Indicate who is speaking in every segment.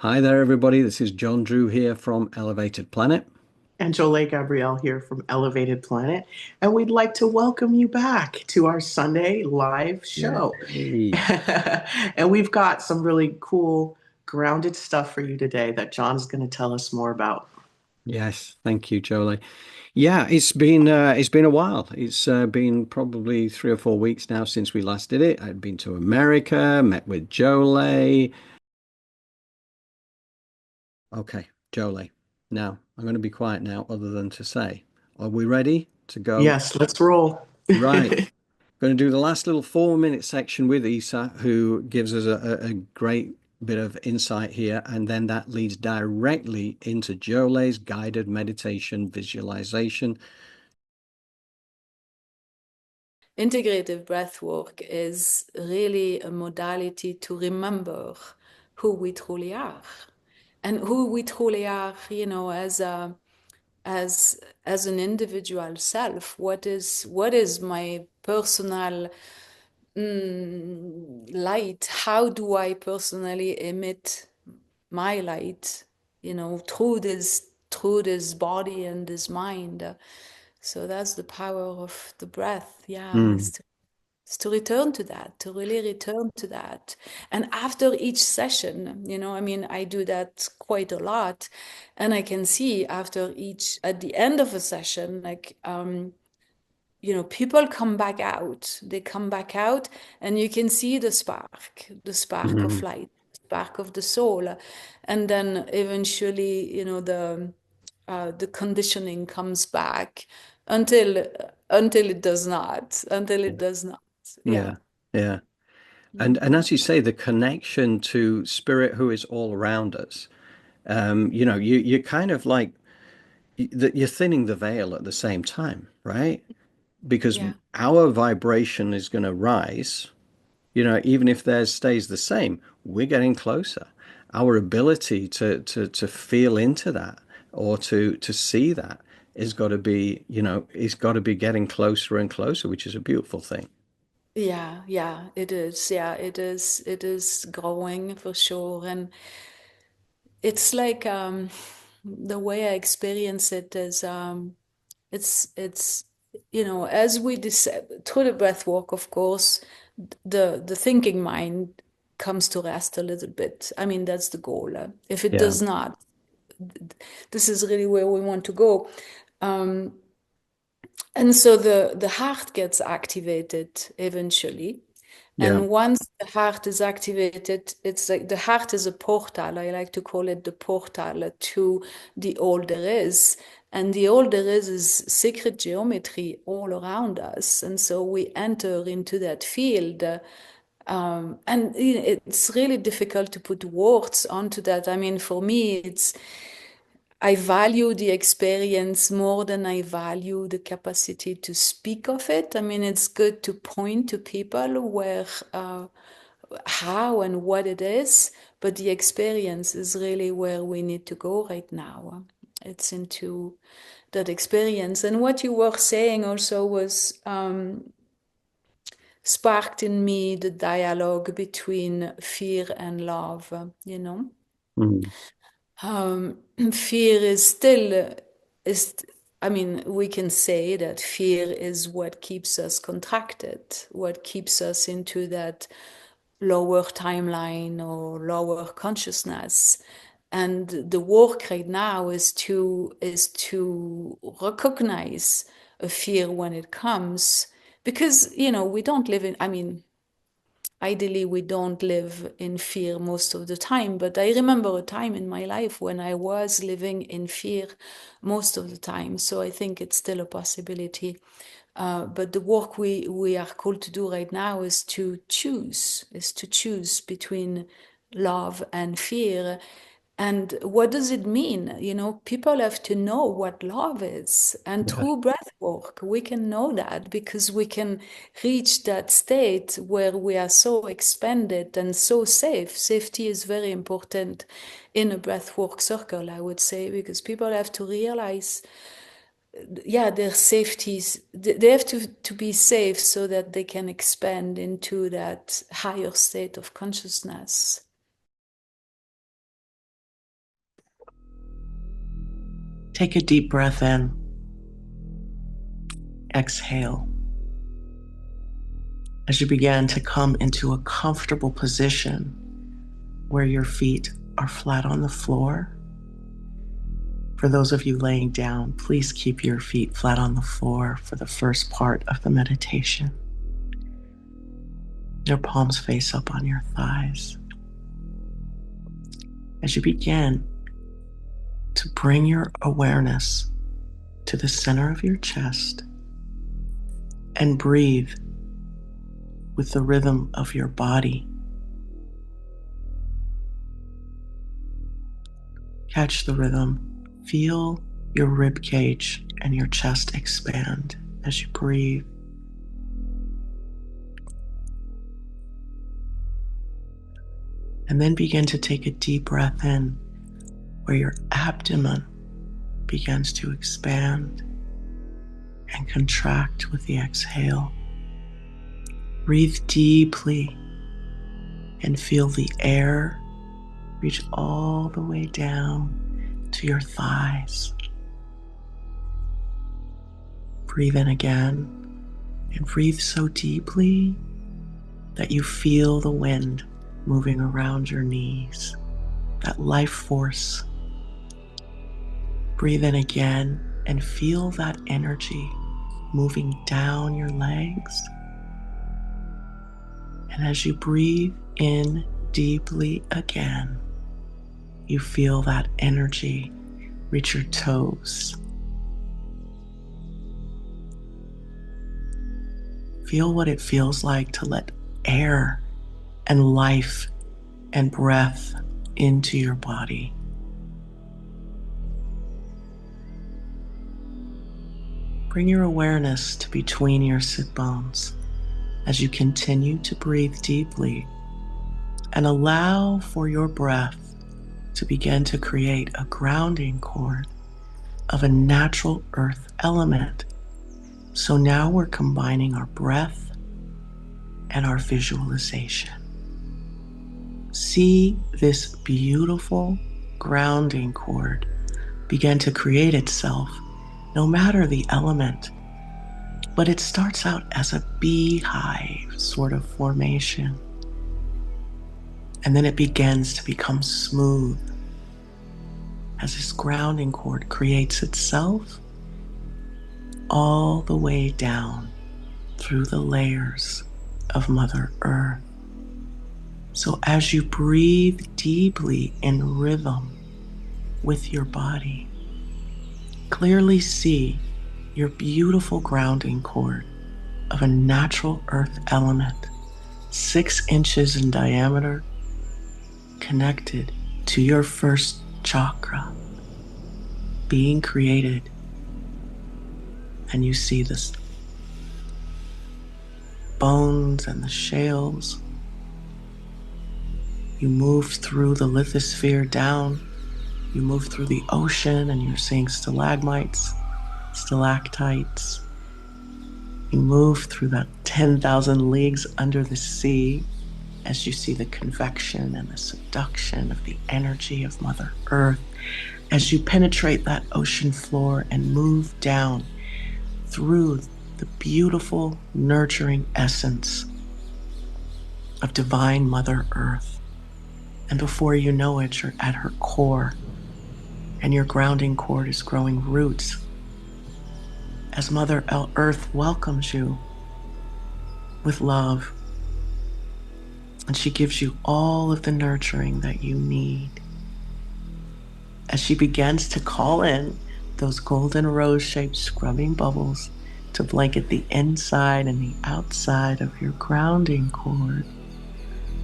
Speaker 1: Hi there, everybody. This is John Drew here from Elevated Planet.
Speaker 2: And Jolé Gabrielle here from Elevated Planet. And we'd like to welcome you back to our Sunday live show.
Speaker 1: Yay.
Speaker 2: And we've got some really cool, grounded stuff for you today that John's going to tell us more about.
Speaker 1: Yes, thank you, Jolé. Yeah, it's been a while. It's been probably 3 or 4 weeks now since we last did it. I'd been to America, met with Jolé. Okay, Jolé. Now I'm going to be quiet now, other than to say, are we ready to go?
Speaker 2: Yes, let's roll.
Speaker 1: Right. Going to do the last little 4 minute section with Isa, who gives us a great bit of insight here. And then that leads directly into Jolé's guided meditation visualization.
Speaker 3: Integrative breathwork is really a modality to remember who we truly are and who we truly are, as as an individual self. What is my personal light? How do I personally emit my light, through this body and this mind? So that's the power of the breath. Yeah,
Speaker 1: Mm,
Speaker 3: is to return to that, to really return to that. And after each session, I mean, I do that quite a lot. And I can see at the end of a session, like, people come back out. They come back out, and you can see the spark of
Speaker 1: mm,
Speaker 3: light, spark of the soul. And then eventually, the conditioning comes back until until it does not, until it does not. Yeah.
Speaker 1: yeah, yeah. And
Speaker 3: Mhm.
Speaker 1: as you say, the connection to spirit who is all around us. You're kind of like you're thinning the veil at the same time, right? Because
Speaker 3: Yeah.
Speaker 1: our vibration is going to rise. Even if theirs stays the same, we're getting closer. Our ability to feel into that or to see that is got to be getting closer and closer, which is a beautiful thing.
Speaker 3: Yeah, yeah, it is. Yeah, it is growing for sure. And it's like, the way I experience it is, it's as we through the breath work, of course, the thinking mind comes to rest a little bit. I mean, that's the goal. If it
Speaker 1: Yeah,
Speaker 3: does not, this is really where we want to go. Um, and so the heart gets activated eventually.
Speaker 1: yeah,
Speaker 3: And once the heart is activated, it's like the heart is a portal. I like to call it the portal to the all there is. And the all there is sacred geometry all around us. And so we enter into that field. And it's really difficult to put words onto that. I mean, for me, I value the experience more than I value the capacity to speak of it. I mean, it's good to point to people where, how and what it is, but the experience is really where we need to go right now. It's into that experience. And what you were saying also was, sparked in me the dialogue between fear and love.
Speaker 1: mm,
Speaker 3: Um, fear is still is I mean, we can say that fear is what keeps us contracted, what keeps us into that lower timeline or lower consciousness. And the work right now is to recognize a fear when it comes, because we don't live in, I mean, ideally we don't live in fear most of the time, but I remember a time in my life when I was living in fear most of the time. So I think it's still a possibility. But the work we are called to do right now is to choose between love and fear. And what does it mean? People have to know what love is. And
Speaker 1: yeah,
Speaker 3: through breath work, we can know that, because we can reach that state where we are so expanded and so safe. Safety is very important in a breath work circle, I would say, because people have to realize, yeah, their safeties, they have to be safe so that they can expand into that higher state of consciousness.
Speaker 2: Take a deep breath in. Exhale. As you begin to come into a comfortable position where your feet are flat on the floor. For those of you laying down, please keep your feet flat on the floor for the first part of the meditation. Your palms face up on your thighs. As you begin to bring your awareness to the center of your chest and breathe with the rhythm of your body. Catch the rhythm. Feel your rib cage and your chest expand as you breathe. And then begin to take a deep breath in where your abdomen begins to expand and contract with the exhale. Breathe deeply and feel the air reach all the way down to your thighs. Breathe in again and breathe so deeply that you feel the wind moving around your knees, that life force. Breathe in again and feel that energy moving down your legs. And as you breathe in deeply again, you feel that energy reach your toes. Feel what it feels like to let air and life and breath into your body. Bring your awareness to between your sit bones as you continue to breathe deeply and allow for your breath to begin to create a grounding cord of a natural earth element. So now we're combining our breath and our visualization. See this beautiful grounding cord begin to create itself, no matter the element. But it starts out as a beehive sort of formation. And then it begins to become smooth as this grounding cord creates itself all the way down through the layers of Mother Earth. So as you breathe deeply in rhythm with your body, clearly see your beautiful grounding cord of a natural earth element, 6 inches in diameter, connected to your first chakra, being created. And you see this bones and the shales. You move through the lithosphere down. You move through the ocean and you're seeing stalagmites, stalactites. You move through that 10,000 leagues under the sea as you see the convection and the seduction of the energy of Mother Earth. As you penetrate that ocean floor and move down through the beautiful, nurturing essence of divine Mother Earth. And before you know it, you're at her core, and your grounding cord is growing roots as Mother Earth welcomes you with love. And she gives you all of the nurturing that you need. As she begins to call in those golden rose-shaped scrubbing bubbles to blanket the inside and the outside of your grounding cord.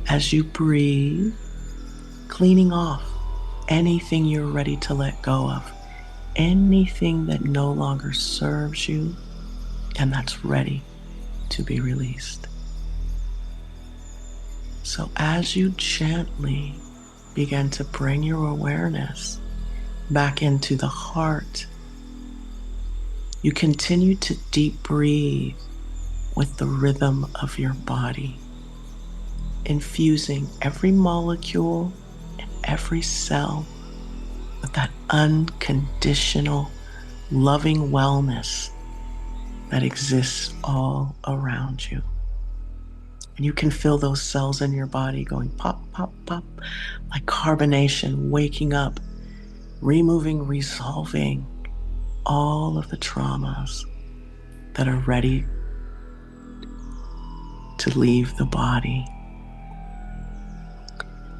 Speaker 2: As you breathe, cleaning off anything you're ready to let go of, anything that no longer serves you and that's ready to be released. So as you gently begin to bring your awareness back into the heart, you continue to deep breathe with the rhythm of your body, infusing every molecule and every cell with that unconditional, loving wellness that exists all around you. And you can feel those cells in your body going pop, pop, pop, like carbonation, waking up, removing, resolving all of the traumas that are ready to leave the body.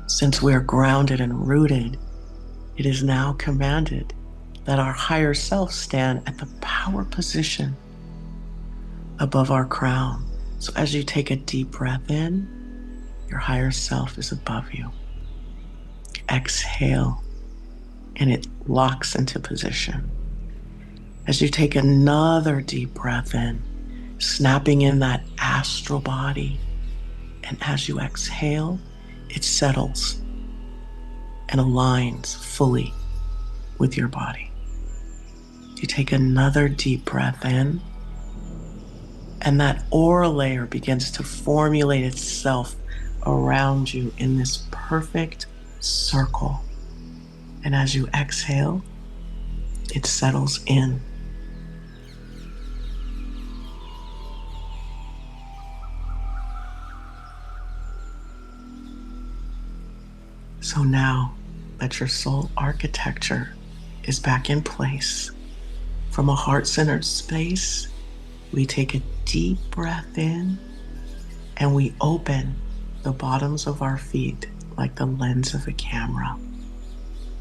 Speaker 2: Since we are grounded and rooted, it is now commanded that our higher self stand at the power position above our crown. So as you take a deep breath in, your higher self is above you. Exhale, and it locks into position. As you take another deep breath in, snapping in that astral body, and as you exhale, it settles and aligns fully with your body. You take another deep breath in, and that aura layer begins to formulate itself around you in this perfect circle. And as you exhale, it settles in. So now that your soul architecture is back in place, from a heart-centered space, we take a deep breath in and we open the bottoms of our feet like the lens of a camera.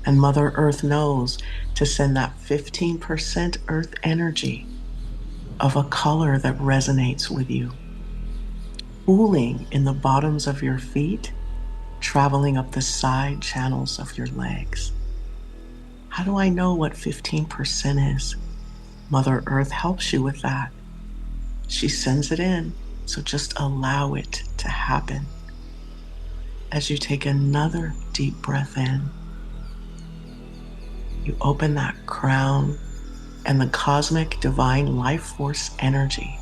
Speaker 2: And Mother Earth knows to send that 15% Earth energy of a color that resonates with you, pooling in the bottoms of your feet, traveling up the side channels of your legs. How do I know what 15% is? Mother Earth helps you with that. She sends it in, so just allow it to happen. As you take another deep breath in, you open that crown, and the cosmic divine life force energy,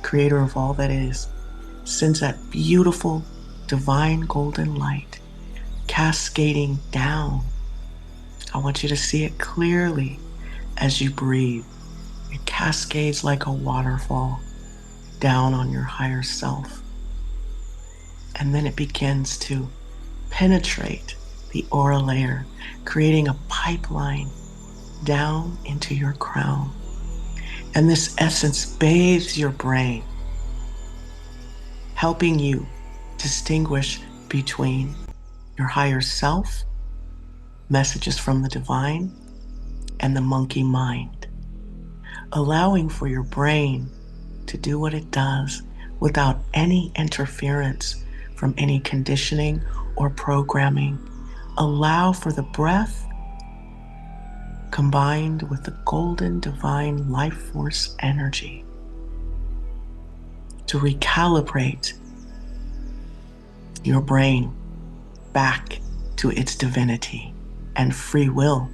Speaker 2: creator of all that is, sends that beautiful divine golden light cascading down. I want you to see it clearly as you breathe. It cascades like a waterfall down on your higher self. And then it begins to penetrate the aura layer, creating a pipeline down into your crown. And this essence bathes your brain, helping you distinguish between your higher self, messages from the divine, and the monkey mind, allowing for your brain to do what it does without any interference from any conditioning or programming. Allow for the breath combined with the golden divine life force energy to recalibrate your brain back to its divinity and free will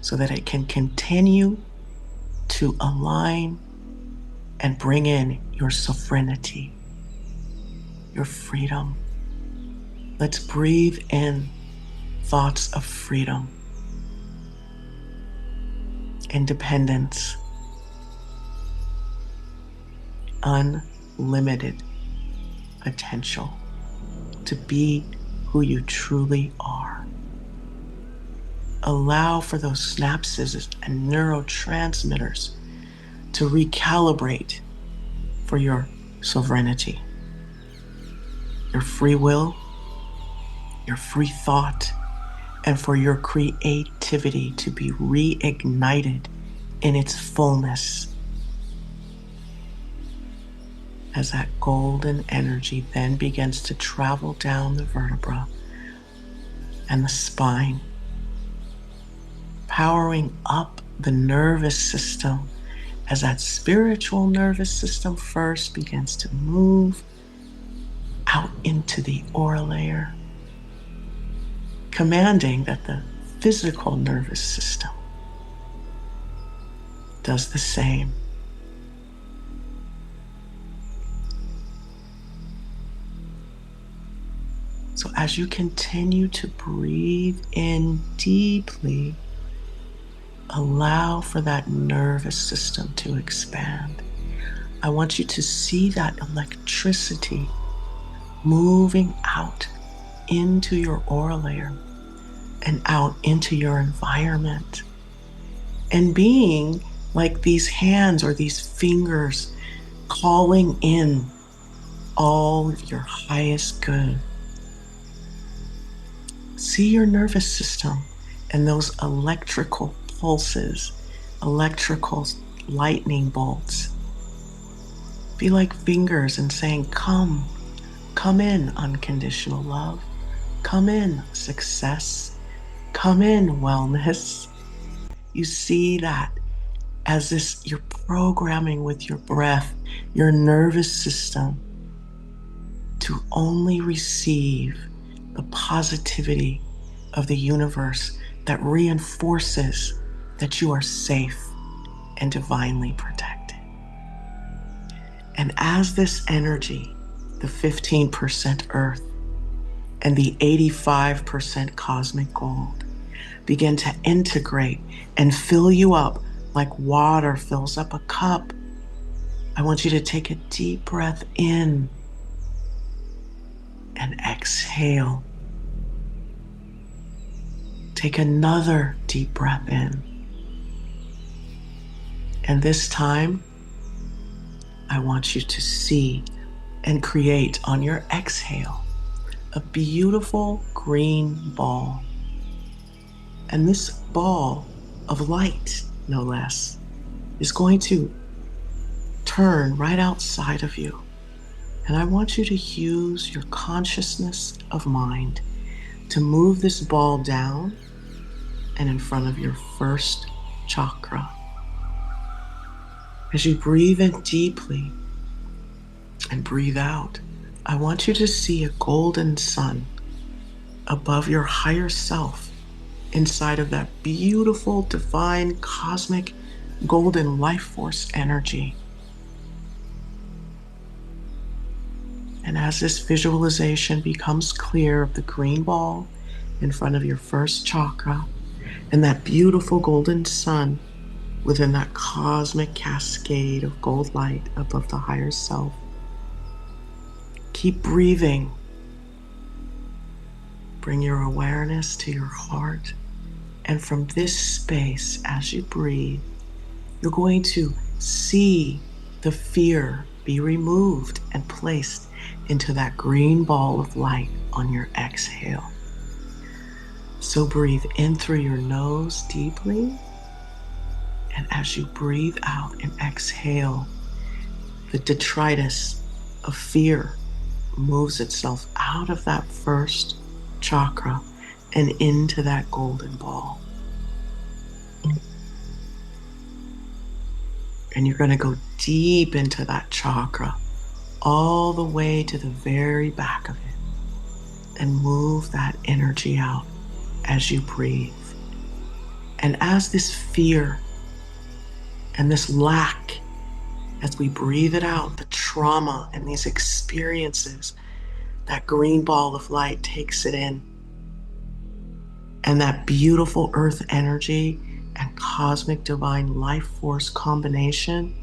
Speaker 2: so that it can continue to align and bring in your sovereignty, your freedom. Let's breathe in thoughts of freedom, independence, unlimited potential to be who you truly are. Allow for those synapses and neurotransmitters to recalibrate for your sovereignty, your free will, your free thought, and for your creativity to be reignited in its fullness. As that golden energy then begins to travel down the vertebra and the spine, powering up the nervous system as that spiritual nervous system first begins to move out into the aura layer, commanding that the physical nervous system does the same. So as you continue to breathe in deeply, allow for that nervous system to expand. I want you to see that electricity moving out into your aura layer and out into your environment, and being like these hands or these fingers calling in all of your highest good. See your nervous system and those electrical pulses, electrical lightning bolts. Be like fingers and saying, come in unconditional love, come in success, come in wellness. You see that as this, you're programming with your breath, your nervous system to only receive the positivity of the universe that reinforces that you are safe and divinely protected. And as this energy, the 15% earth and the 85% cosmic gold, begin to integrate and fill you up like water fills up a cup, I want you to take a deep breath in and exhale. Take another deep breath in. And this time, I want you to see and create on your exhale a beautiful green ball. And this ball of light, no less, is going to turn right outside of you. And I want you to use your consciousness of mind to move this ball down and in front of your first chakra. As you breathe in deeply and breathe out, I want you to see a golden sun above your higher self, inside of that beautiful, divine, cosmic, golden life force energy. And as this visualization becomes clear of the green ball in front of your first chakra and that beautiful golden sun within that cosmic cascade of gold light above the higher self, keep breathing. Bring your awareness to your heart. And from this space, as you breathe, you're going to see the fear be removed and placed into that green ball of light on your exhale. So breathe in through your nose deeply. And as you breathe out and exhale, the detritus of fear moves itself out of that first chakra and into that golden ball. And you're going to go deep into that chakra, all the way to the very back of it, and move that energy out as you breathe. And as this fear and this lack, as we breathe it out, the trauma and these experiences, that green ball of light takes it in. And that beautiful earth energy and cosmic divine life force combination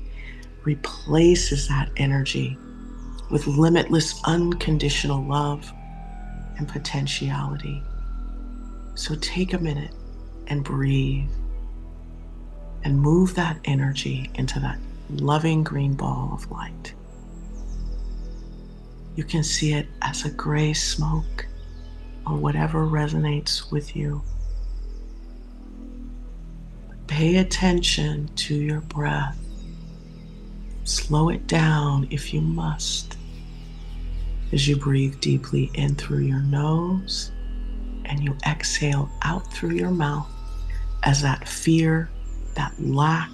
Speaker 2: replaces that energy with limitless unconditional love and potentiality. So take a minute and breathe and move that energy into that loving green ball of light. You can see it as a gray smoke or whatever resonates with you. Pay attention to your breath. Slow it down if you must, as you breathe deeply in through your nose and you exhale out through your mouth, as that fear, that lack,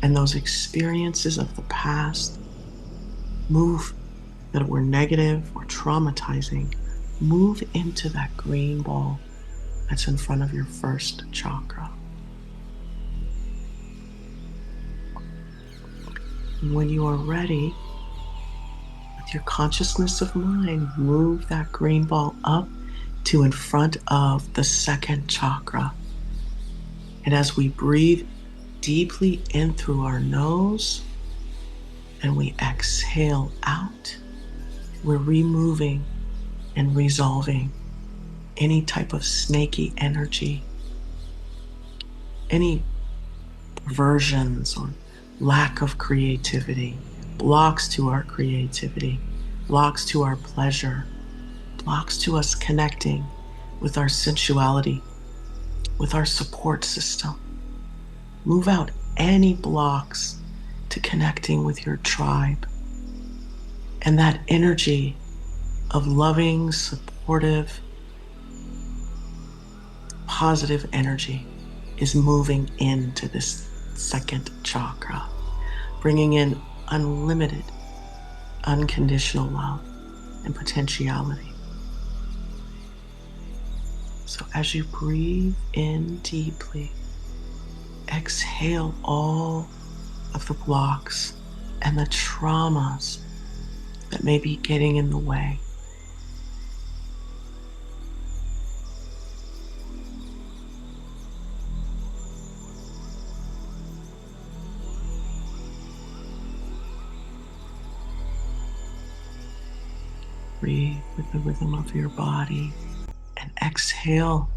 Speaker 2: and those experiences of the past move, that were negative or traumatizing, move into that green ball that's in front of your first chakra. And when you are ready, with your consciousness of mind, move that green ball up to in front of the second chakra. And as we breathe deeply in through our nose and we exhale out, we're removing and resolving any type of snaky energy, any perversions or lack of creativity, blocks to our creativity, blocks to our pleasure, blocks to us connecting with our sensuality, with our support system. Move out any blocks to connecting with your tribe. And that energy of loving, supportive, positive energy is moving into this second chakra, bringing in unlimited, unconditional love and potentiality. So as you breathe in deeply, exhale all of the blocks and the traumas that may be getting in the way. Breathe with the rhythm of your body and exhale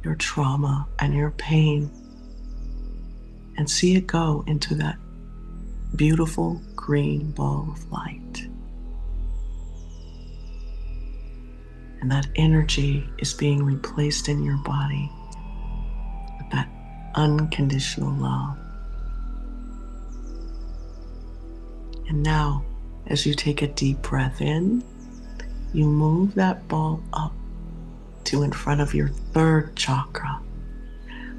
Speaker 2: your trauma and your pain and see it go into that beautiful green ball of light. And that energy is being replaced in your body with that unconditional love. And now, as you take a deep breath in, you move that ball up to in front of your third chakra.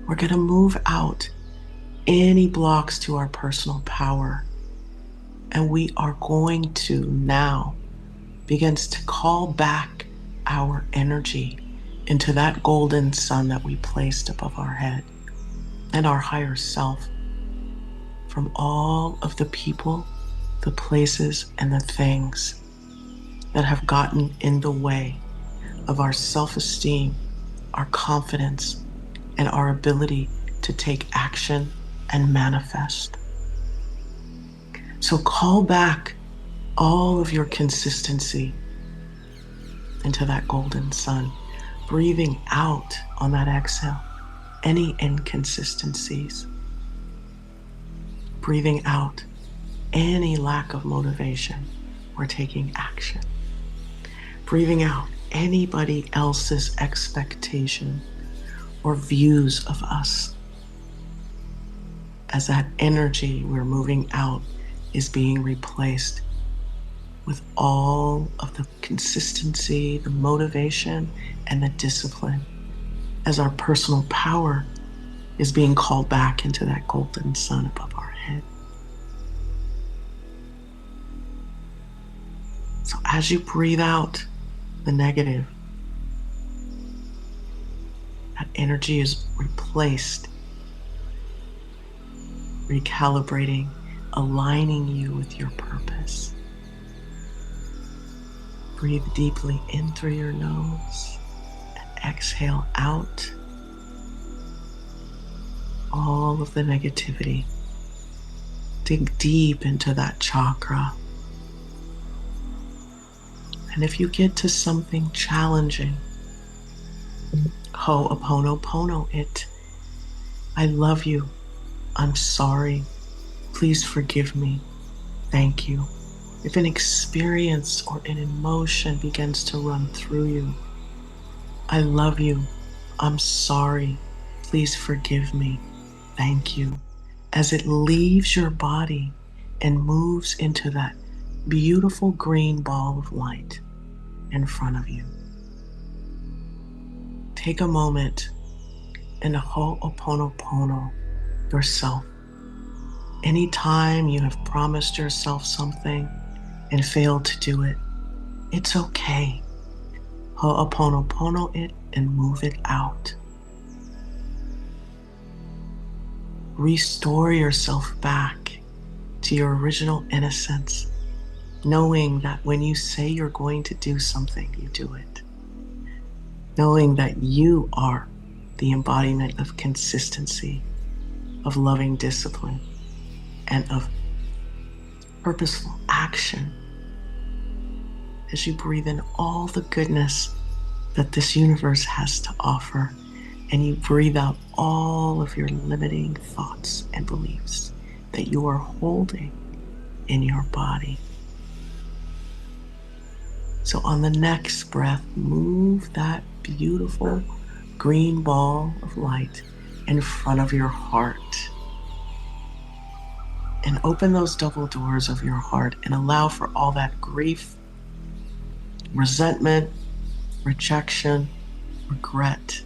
Speaker 2: We're going to move out any blocks to our personal power. And we are going to now begin to call back our energy into that golden sun that we placed above our head and our higher self from all of the people, the places, and the things that have gotten in the way of our self-esteem, our confidence, and our ability to take action and manifest. So call back all of your consistency into that golden sun, breathing out on that exhale any inconsistencies, breathing out any lack of motivation or taking action, breathing out anybody else's expectation or views of us, as that energy we're moving out is being replaced with all of the consistency, the motivation, and the discipline, as our personal power is being called back into that golden sun above our head. So as you breathe out the negative, that energy is replaced, recalibrating, aligning you with your purpose. Breathe deeply in through your nose and exhale out all of the negativity. Dig deep into that chakra. And if you get to something challenging, ho'oponopono it. I love you. I'm sorry. Please forgive me. Thank you. If an experience or an emotion begins to run through you, I love you. I'm sorry. Please forgive me. Thank you. As it leaves your body and moves into that beautiful green ball of light in front of you. Take a moment and ho'oponopono yourself. Anytime you have promised yourself something and failed to do it, it's okay. Ho'oponopono it and move it out. Restore yourself back to your original innocence knowing that when you say you're going to do something, you do it. Knowing that you are the embodiment of consistency, of loving discipline, and of purposeful action as you breathe in all the goodness that this universe has to offer, and you breathe out all of your limiting thoughts and beliefs that you are holding in your body. So on the next breath, move that beautiful green ball of light in front of your heart. And open those double doors of your heart and allow for all that grief, resentment, rejection, regret,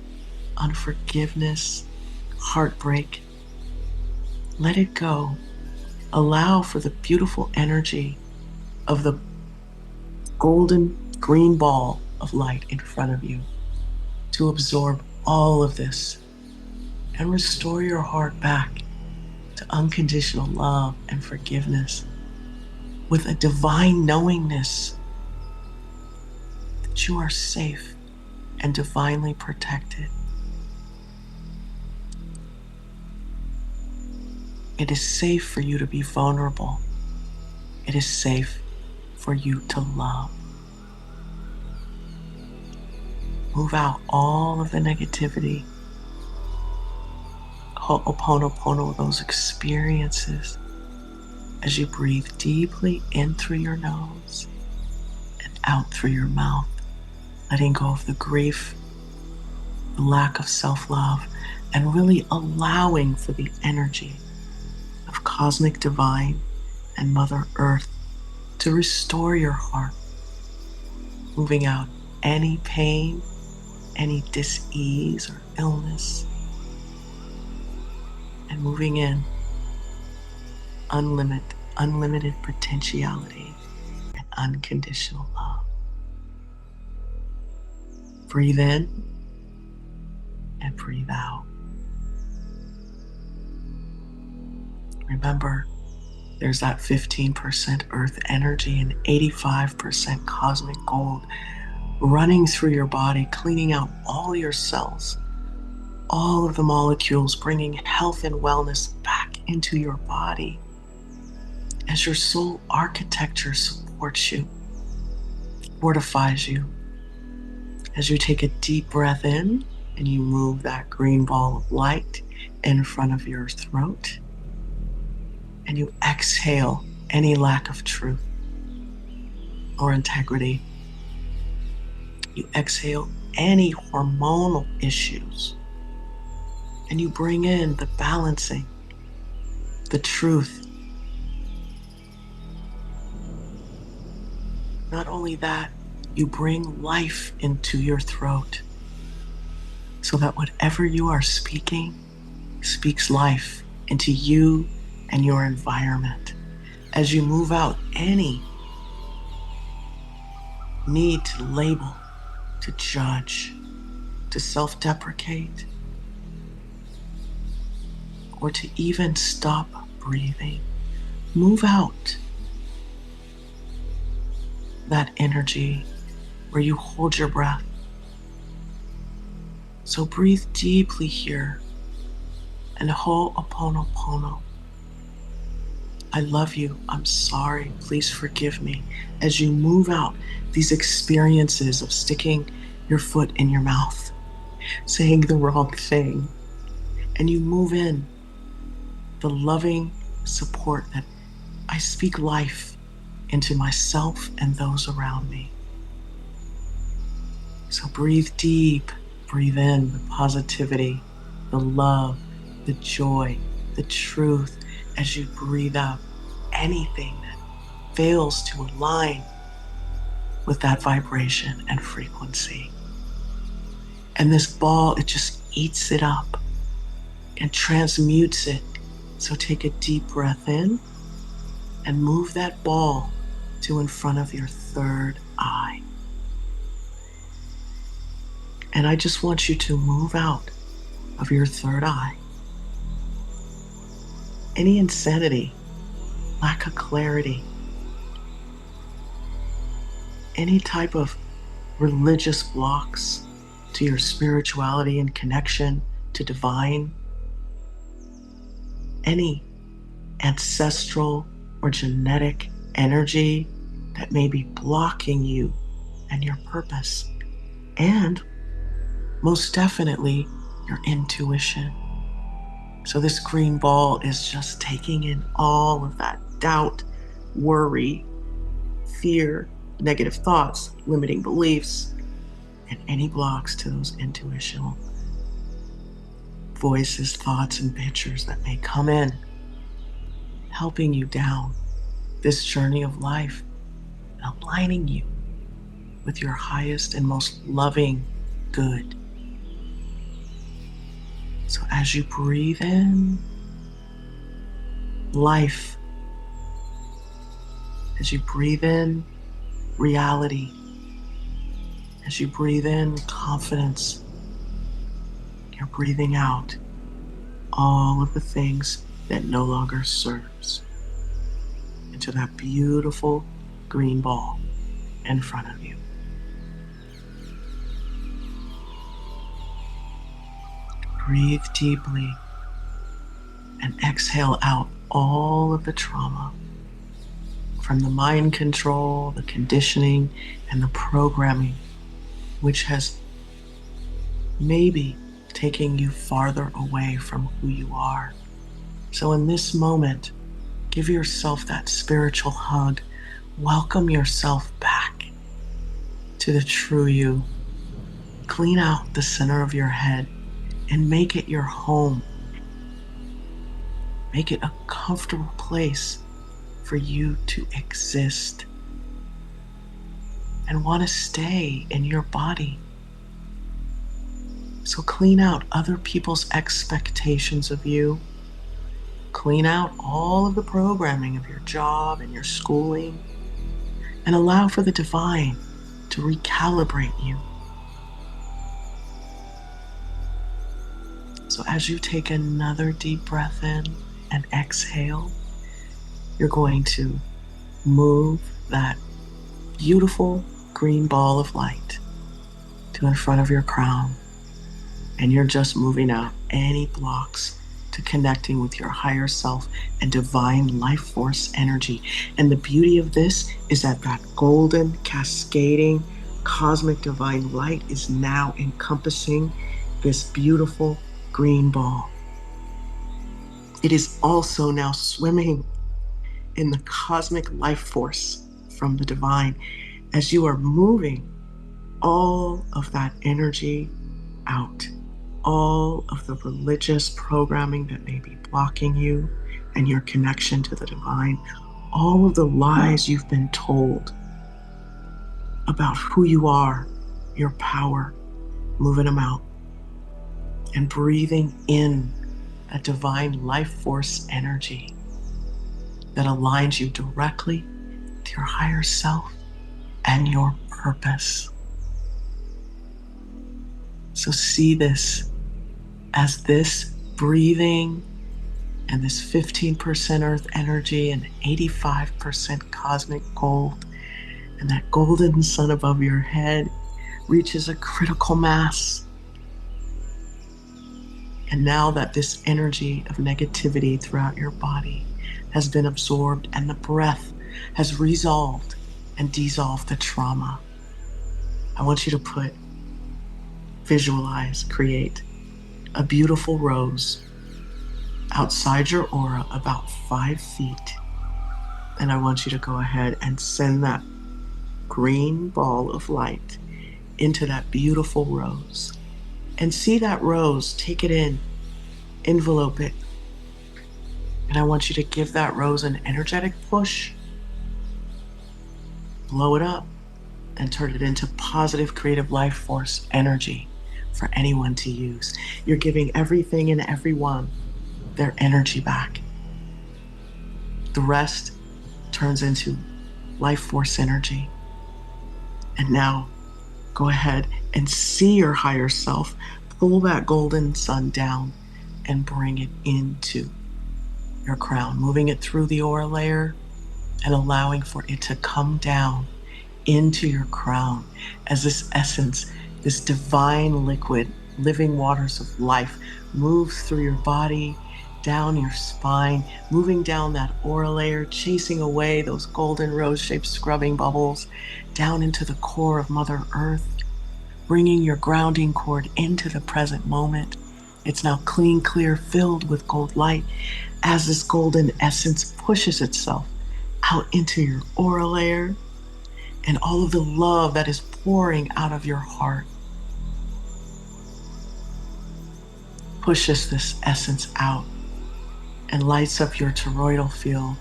Speaker 2: unforgiveness, heartbreak. Let it go. Allow for the beautiful energy of the golden green ball of light in front of you to absorb all of this and restore your heart back to unconditional love and forgiveness with a divine knowingness that you are safe and divinely protected. It is safe for you to be vulnerable. It is safe for you to love. Move out all of the negativity, ho'oponopono, those experiences, as you breathe deeply in through your nose and out through your mouth, letting go of the grief, the lack of self-love, and really allowing for the energy of cosmic divine and Mother Earth to restore your heart, moving out any pain, any dis-ease or illness, and moving in unlimited potentiality and unconditional love. Breathe in and breathe out. Remember, there's that 15% earth energy and 85% cosmic gold running through your body, cleaning out all your cells, all of the molecules, bringing health and wellness back into your body as your soul architecture supports you, fortifies you. As you take a deep breath in and you move that green ball of light in front of your throat, and you exhale any lack of truth or integrity. You exhale any hormonal issues, and you bring in the balancing, the truth. Not only that, you bring life into your throat so that whatever you are speaking speaks life into you and your environment. As you move out any need to label, to judge, to self-deprecate, or to even stop breathing, move out that energy where you hold your breath. So breathe deeply here and ho'oponopono. I love you, I'm sorry, please forgive me. As you move out these experiences of sticking your foot in your mouth, saying the wrong thing, and you move in the loving support that I speak life into myself and those around me. So breathe deep, breathe in the positivity, the love, the joy, the truth, as you breathe out anything that fails to align with that vibration and frequency. And this ball, it just eats it up and transmutes it. So take a deep breath in and move that ball to in front of your third eye. And I just want you to move out of your third eye any insanity, lack of clarity, any type of religious blocks to your spirituality and connection to divine, any ancestral or genetic energy that may be blocking you and your purpose, and most definitely your intuition. So this green ball is just taking in all of that doubt, worry, fear, negative thoughts, limiting beliefs, and any blocks to those intuitional voices, thoughts, and pictures that may come in, helping you down this journey of life, aligning you with your highest and most loving good. So as you breathe in life, as you breathe in reality, as you breathe in confidence, you're breathing out all of the things that no longer serves into that beautiful green ball in front of you. Breathe deeply and exhale out all of the trauma from the mind control, the conditioning, and the programming, which has maybe taken you farther away from who you are. So in this moment, give yourself that spiritual hug. Welcome yourself back to the true you. Clean out the center of your head and make it your home. Make it a comfortable place for you to exist and want to stay in your body. So clean out other people's expectations of you. Clean out all of the programming of your job and your schooling, and allow for the divine to recalibrate you. So as you take another deep breath in and exhale, you're going to move that beautiful green ball of light to in front of your crown. And you're just moving out any blocks to connecting with your higher self and divine life force energy. And the beauty of this is that that golden, cascading, cosmic divine light is now encompassing this beautiful green ball. It is also now swimming in the cosmic life force from the divine as you are moving all of that energy out. All of the religious programming that may be blocking you and your connection to the divine, all of the lies you've been told about who you are, your power, moving them out and breathing in that divine life force energy that aligns you directly with your higher self and your purpose. So see this as this breathing and this 15% earth energy and 85% cosmic gold and that golden sun above your head reaches a critical mass. And now that this energy of negativity throughout your body has been absorbed and the breath has resolved and dissolved the trauma, I want you to visualize, create a beautiful rose outside your aura about 5 feet. And I want you to go ahead and send that green ball of light into that beautiful rose. And see that rose, take it in, envelope it. And I want you to give that rose an energetic push, blow it up, and turn it into positive creative life force energy for anyone to use. You're giving everything and everyone their energy back. The rest turns into life force energy. And now go ahead and see your higher self, pull that golden sun down and bring it into your crown, moving it through the aura layer and allowing for it to come down into your crown as this essence, this divine liquid, living waters of life moves through your body, down your spine, moving down that aura layer, chasing away those golden rose-shaped scrubbing bubbles, down into the core of Mother Earth, bringing your grounding cord into the present moment. It's now clean, clear, filled with gold light as this golden essence pushes itself out into your aura layer, and all of the love that is pouring out of your heart pushes this essence out and lights up your toroidal field,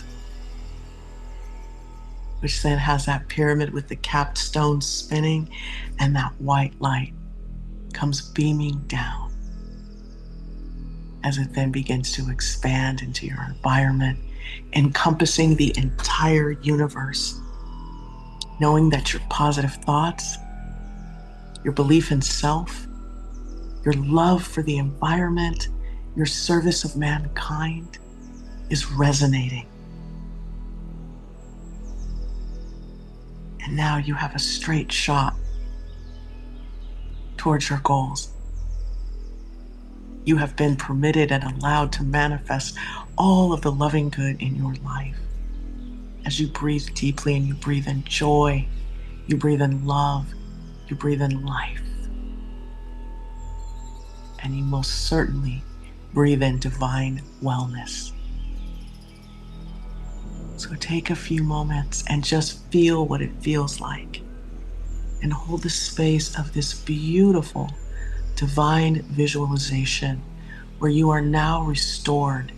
Speaker 2: which then has that pyramid with the capped stones spinning, and that white light comes beaming down as it then begins to expand into your environment, encompassing the entire universe, knowing that your positive thoughts, your belief in self, your love for the environment, your service of mankind is resonating. And now you have a straight shot towards your goals. You have been permitted and allowed to manifest all of the loving good in your life. As you breathe deeply and you breathe in joy, you breathe in love, you breathe in life. And you most certainly breathe in divine wellness. So take a few moments and just feel what it feels like, and hold the space of this beautiful divine visualization where you are now restored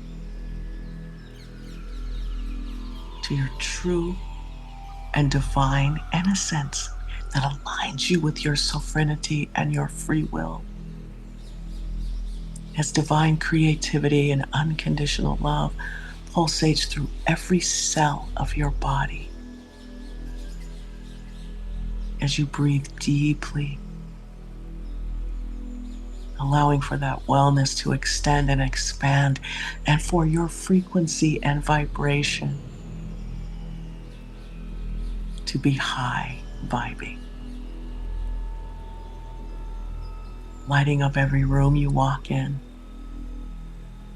Speaker 2: to your true and divine innocence that aligns you with your sovereignty and your free will. As divine creativity and unconditional love pulsates through every cell of your body. As you breathe deeply, allowing for that wellness to extend and expand, and for your frequency and vibration to be high vibing. Lighting up every room you walk in,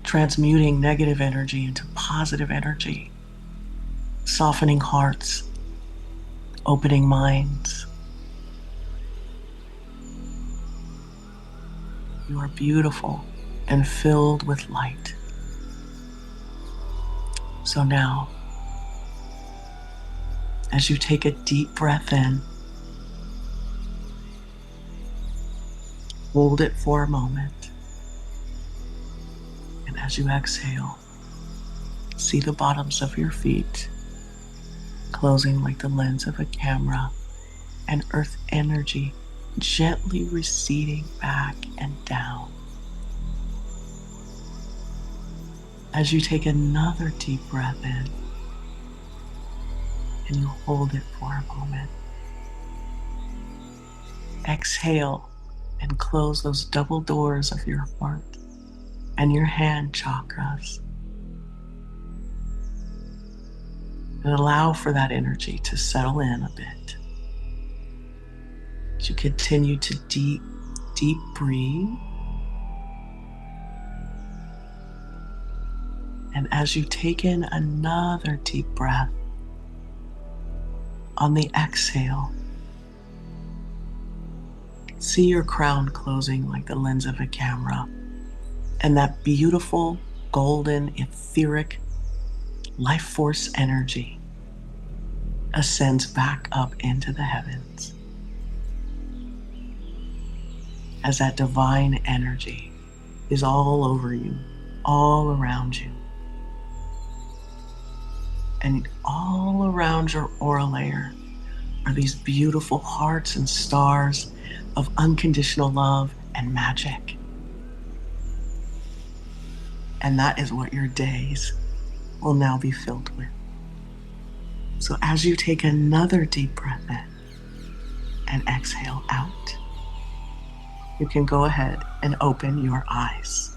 Speaker 2: transmuting negative energy into positive energy, softening hearts, opening minds. You are beautiful and filled with light. So now, as you take a deep breath in, hold it for a moment. And as you exhale, see the bottoms of your feet closing like the lens of a camera, and earth energy gently receding back and down. As you take another deep breath in, and you hold it for a moment. Exhale and close those double doors of your heart and your hand chakras. And allow for that energy to settle in a bit. As you continue to deep breathe. And as you take in another deep breath, on the exhale, see your crown closing like the lens of a camera, and that beautiful, golden, etheric life force energy ascends back up into the heavens. As that divine energy is all over you, all around you. And all around your aura layer are these beautiful hearts and stars of unconditional love and magic. And that is what your days will now be filled with. So as you take another deep breath in and exhale out, you can go ahead and open your eyes.